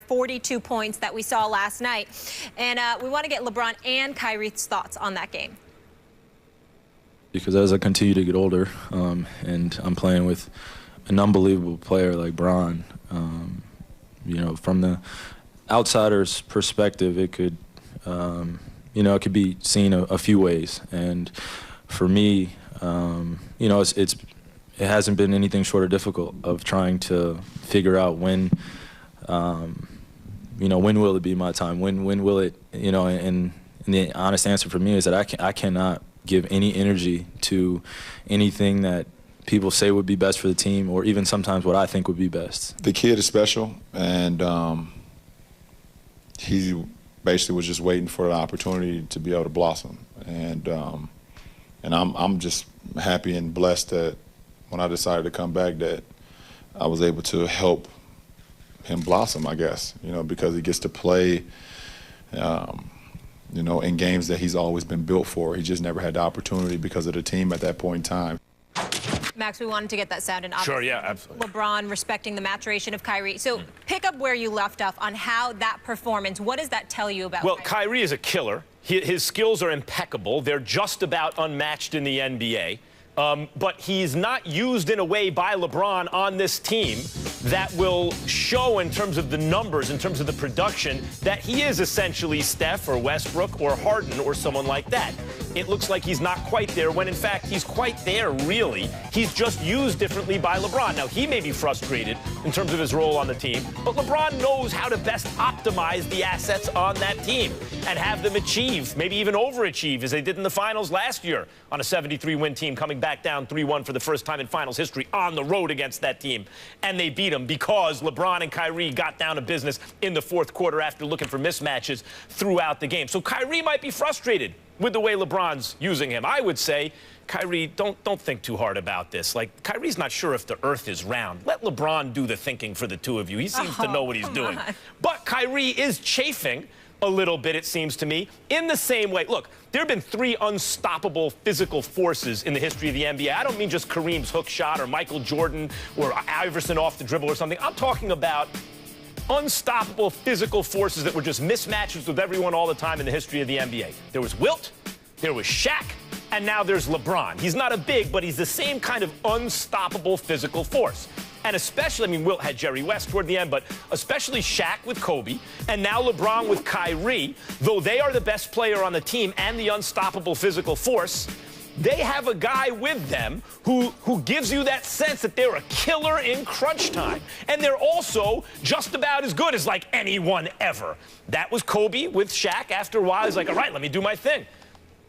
42 points that we saw last night. And we want to get LeBron and Kyrie's thoughts on that game. Because as I continue to get older and I'm playing with an unbelievable player like Bron, you know, from the outsider's perspective, it could, you know, it could be seen a few ways. And for me, you know, it hasn't been anything short of difficult of trying to figure out when, you know, when will it be my time? When will it, you know, and the honest answer for me is that I cannot give any energy to anything that people say would be best for the team, or even sometimes what I think would be best. The kid is special, and he basically was just waiting for an opportunity to be able to blossom. And I'm just happy and blessed that when I decided to come back, that I was able to help him blossom, I guess, you know, because he gets to play, you know, in games that he's always been built for. He just never had the opportunity because of the team at that point in time. Max, we wanted to get that sound in. Sure, yeah, absolutely. LeBron respecting the maturation of Kyrie. So pick up where you left off on how that performance, what does that tell you about Well, Kyrie is a killer. His skills are impeccable. They're just about unmatched in the NBA. But he's not used in a way by LeBron on this team that will show in terms of the numbers, in terms of the production, that he is essentially Steph or Westbrook or Harden or someone like that. It looks like he's not quite there when, in fact, he's quite there, really. He's just used differently by LeBron. Now, he may be frustrated in terms of his role on the team, but LeBron knows how to best optimize the assets on that team and have them achieve, maybe even overachieve, as they did in the finals last year on a 73-win team coming back down 3-1 for the first time in finals history on the road against that team. And they beat them because LeBron and Kyrie got down to business in the fourth quarter after looking for mismatches throughout the game. So Kyrie might be frustrated with the way LeBron's using him. I would say, Kyrie, don't think too hard about this. Like, Kyrie's not sure if the earth is round. Let LeBron do the thinking for the two of you. He seems to know what he's doing. But Kyrie is chafing a little bit, it seems to me, in the same way. Look, there have been 3 unstoppable physical forces in the history of the NBA. I don't mean just Kareem's hook shot or Michael Jordan or Iverson off the dribble or something. I'm talking about unstoppable physical forces that were just mismatches with everyone all the time in the history of the NBA. There was Wilt, there was Shaq, and now there's LeBron. He's not a big, but he's the same kind of unstoppable physical force. And especially, I mean, Wilt had Jerry West toward the end, but especially Shaq with Kobe, and now LeBron with Kyrie, though they are the best player on the team and the unstoppable physical force, they have a guy with them who gives you that sense that they're a killer in crunch time. And they're also just about as good as, like, anyone ever. That was Kobe with Shaq. After a while, he's like, all right, let me do my thing.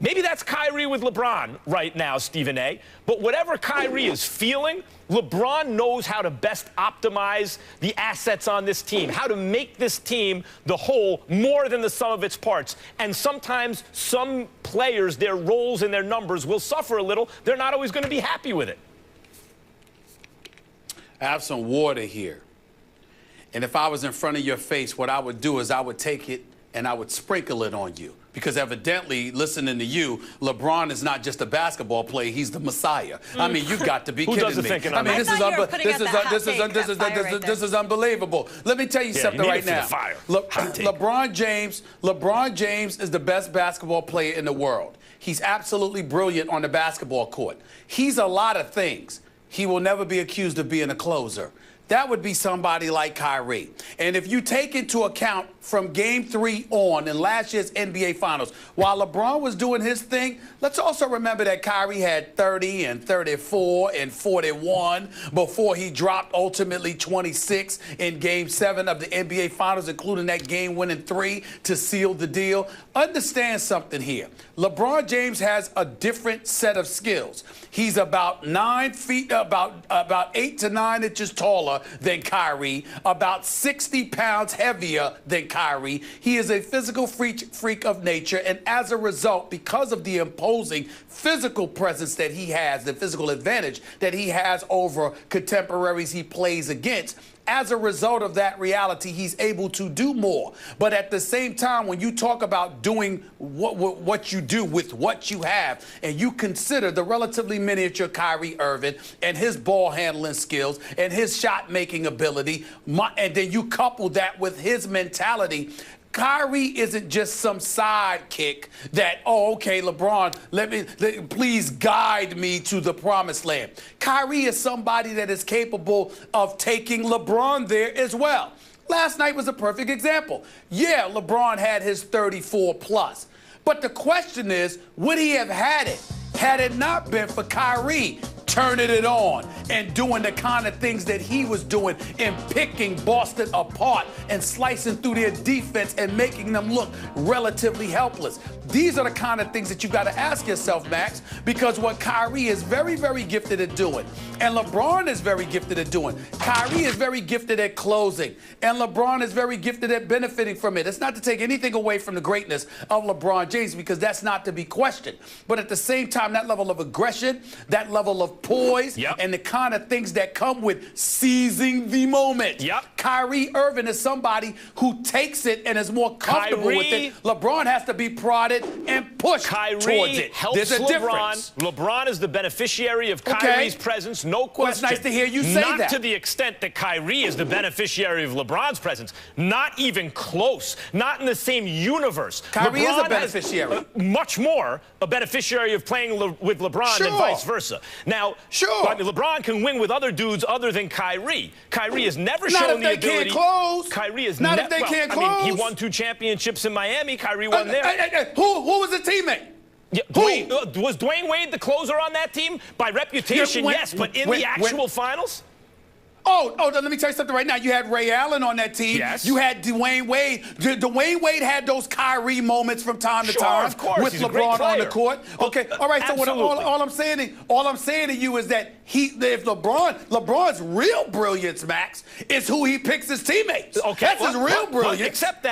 Maybe that's Kyrie with LeBron right now, Stephen A. But whatever Kyrie is feeling, LeBron knows how to best optimize the assets on this team, how to make this team the whole more than the sum of its parts. And sometimes some players, their roles and their numbers will suffer a little. They're not always going to be happy with it. I have some water here. And if I was in front of your face, what I would do is I would take it and I would sprinkle it on you. Because evidently, listening to you, LeBron is not just a basketball player, he's the Messiah. I mean, you've got to be kidding me. I mean, this is unbelievable. Let me tell you something right now. LeBron James is the best basketball player in the world. He's absolutely brilliant on the basketball court. He's a lot of things. He will never be accused of being a closer. That would be somebody like Kyrie. And if you take into account from Game 3 on in last year's NBA Finals, while LeBron was doing his thing, let's also remember that Kyrie had 30 and 34 and 41 before he dropped ultimately 26 in Game 7 of the NBA Finals, including that game-winning 3 to seal the deal. Understand something here. LeBron James has a different set of skills. He's about 9 feet, about 8 to 9 inches taller than Kyrie, about 60 pounds heavier than Kyrie. He is a physical freak of nature, and as a result, because of the imposing physical presence that he has, the physical advantage that he has over contemporaries he plays against, As a result of that reality, he's able to do more. But at the same time, when you talk about doing what you do with what you have, and you consider the relatively miniature Kyrie Irving and his ball handling skills and his shot making ability, and then you couple that with his mentality, Kyrie isn't just some sidekick that, oh, okay, LeBron, please guide me to the promised land. Kyrie is somebody that is capable of taking LeBron there as well. Last night was a perfect example. Yeah, LeBron had his 34 plus. But the question is, would he have had it not been for Kyrie turning it on and doing the kind of things that he was doing and picking Boston apart and slicing through their defense and making them look relatively helpless? These are the kind of things that you got to ask yourself, Max, because what Kyrie is very, very gifted at doing, and LeBron is very gifted at doing. Kyrie is very gifted at closing, and LeBron is very gifted at benefiting from it. It's not to take anything away from the greatness of LeBron James, because that's not to be questioned. But at the same time, that level of aggression, that level of poise, and the kind of things that come with seizing the moment. Kyrie Irving is somebody who takes it and is more comfortable with it. LeBron has to be prodded and pushed towards it. Helps There's a LeBron. difference. LeBron is the beneficiary of Kyrie's presence, no question. Well, it's nice to hear you say that. Not to the extent that Kyrie is the beneficiary of LeBron's presence. Not even close. Not in the same universe. Kyrie LeBron is a beneficiary. Much more a beneficiary of playing with LeBron than vice versa. Now, I mean, LeBron can win with other dudes other than Kyrie. Kyrie has never shown the ability. Not if they can't close. Kyrie is not if they can't close. I mean, he won 2 championships in Miami. Kyrie won there. Who was the teammate? Yeah, was Dwayne Wade the closer on that team? By reputation, yes, but in the actual finals? Oh, let me tell you something right now. You had Ray Allen on that team. Yes. You had Dwayne Wade. Dwayne Wade had those Kyrie moments from time to time of course. with He's LeBron on the court. Okay, all right. So all I'm saying to you is that if LeBron's real brilliance, Max, is who he picks his teammates. Okay, that's his real brilliance. Except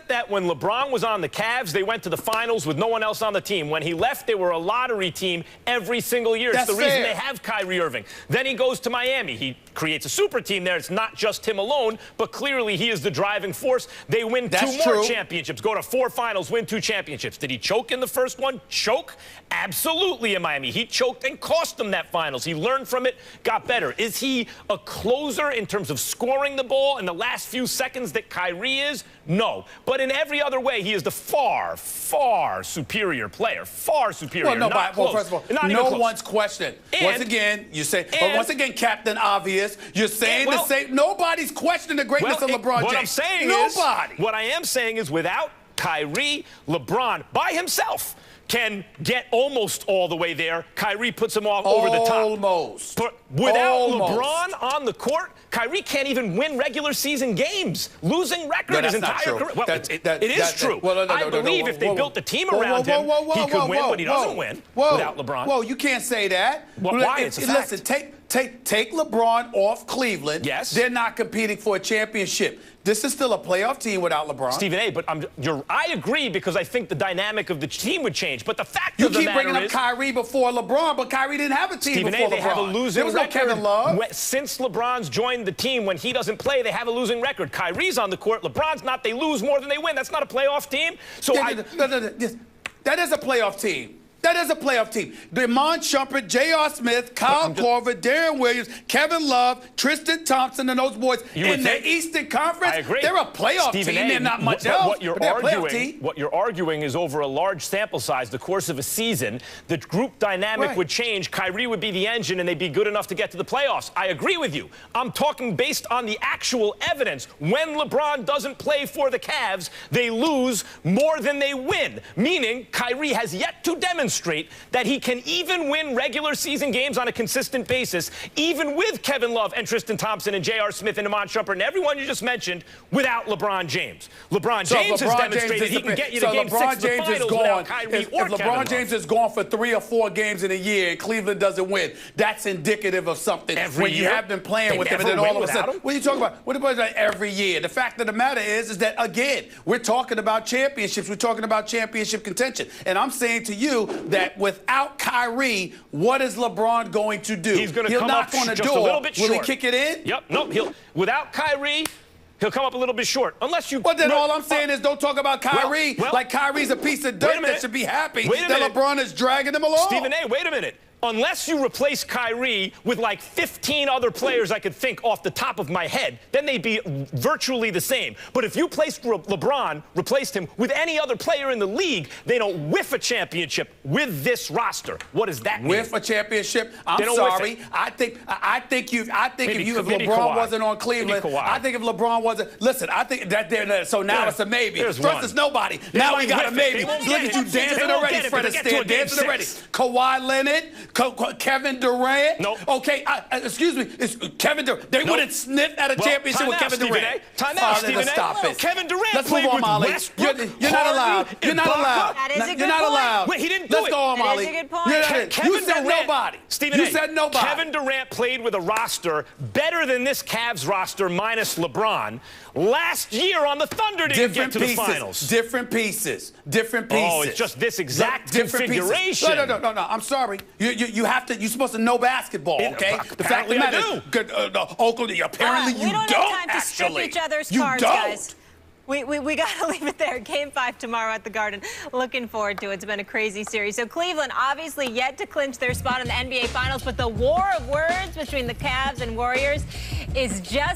that when LeBron was on the Cavs, they went to the finals with no one else on the team. When he left, they were a lottery team every single year. It's the reason they have Kyrie Irving. Then he goes to Miami. He creates a super team there. It's not just him alone, but clearly he is the driving force. They win 2 more championships, go to 4 finals, win 2 championships. Did he choke in the first one? Choke? Absolutely in Miami. He choked and cost them that finals. He learned from it, got better. Is he a closer in terms of scoring the ball in the last few seconds that Kyrie is? No. But in every other way, he is the far, far superior player. Far superior. Well, first of all, no one's questioning. Once again, you say, but once again, Captain Obvious, you're saying the same. Nobody's questioning the greatness of LeBron James. What I'm saying what I am saying is without Kyrie, LeBron by himself can get almost all the way there. Kyrie puts him off over the top. Almost. But without LeBron on the court, Kyrie can't even win regular season games. Losing record his entire career. Well, it is true. I believe if they built the team around him, he could win, but he doesn't win without LeBron. Whoa, you can't say that. Why? It's a fact. Listen, take LeBron off Cleveland. Yes. They're not competing for a championship. This is still a playoff team without LeBron. Stephen A., but I agree because I think the dynamic of the team would change. But the fact of the matter is... You keep bringing up Kyrie before LeBron, but Kyrie didn't have a team before LeBron. They have a losing record. There was no Kevin Love. Since LeBron's joined the team, when he doesn't play, they have a losing record. Kyrie's on the court. LeBron's not. They lose more than they win. That's not a playoff team. So that is a playoff team. That is a playoff team. Demond Shumpert, J.R. Smith, Kyle Korver, Darren Williams, Kevin Love, Tristan Thompson, and those boys in the Eastern Conference. I agree. They're a playoff team. They're not much else. What you're arguing is over a large sample size, the course of a season, the group dynamic would change. Kyrie would be the engine, and they'd be good enough to get to the playoffs. I agree with you. I'm talking based on the actual evidence. When LeBron doesn't play for the Cavs, they lose more than they win, meaning Kyrie has yet to demonstrate that he can even win regular season games on a consistent basis, even with Kevin Love and Tristan Thompson and J.R. Smith and Demond Shumpert and everyone you just mentioned without LeBron James. LeBron James has demonstrated he can get you to Game 6 of the finals without Kyrie or Kevin Love. If LeBron James is gone for 3 or 4 games in a year and Cleveland doesn't win, that's indicative of something. Every year? You have been playing with him and then all of a sudden, what are you talking about? What about every year? The fact of the matter is that, again, we're talking about championships. We're talking about championship contention. And I'm saying to you, that without Kyrie, what is LeBron going to do? He's going to come knock up on the just door. a little bit short. Will he kick it in? Yep. No, without Kyrie, he'll come up a little bit short. Unless you... Well, then all I'm saying is don't talk about Kyrie like Kyrie's a piece of dirt that should be happy that LeBron is dragging him along. Stephen A., wait a minute. Unless you replace Kyrie with like 15 other players I could think off the top of my head, then they'd be virtually the same. But if you replaced him with any other player in the league, they don't whiff a championship with this roster. What does that mean? Whiff a championship? I'm sorry. I think if LeBron wasn't on Cleveland, I think if LeBron wasn't, listen, I think that so now it's a maybe. First it's nobody. Now we got a maybe. Look at you dancing already, Fred Astaire, dancing already. Kawhi Leonard. Kevin Durant. Nope. Okay, excuse me. It's Kevin Durant. They wouldn't sniff at a championship with Kevin Durant. Time out, Stephen A. Stop it. Kevin Durant Let's played move on, with Molly. Westbrook, You're not allowed. You're not allowed. That is a good You're not point. allowed. Wait, he didn't do it. Let's go on, Molly. That is a good point. You said nobody. Stephen You A., said nobody. Kevin Durant played with a roster better than this Cavs roster minus LeBron. Last year on the Thunder didn't get to the finals. Different pieces. Oh, it's just this exact configuration. No. I'm sorry. You have to. You're supposed to know basketball, okay? The fact of the matter, Oakland. Apparently you don't. We don't have time to stick each other's cards, guys. We got to leave it there. Game 5 tomorrow at the Garden. Looking forward to it. It's been a crazy series. So Cleveland obviously yet to clinch their spot in the NBA Finals, but the war of words between the Cavs and Warriors is just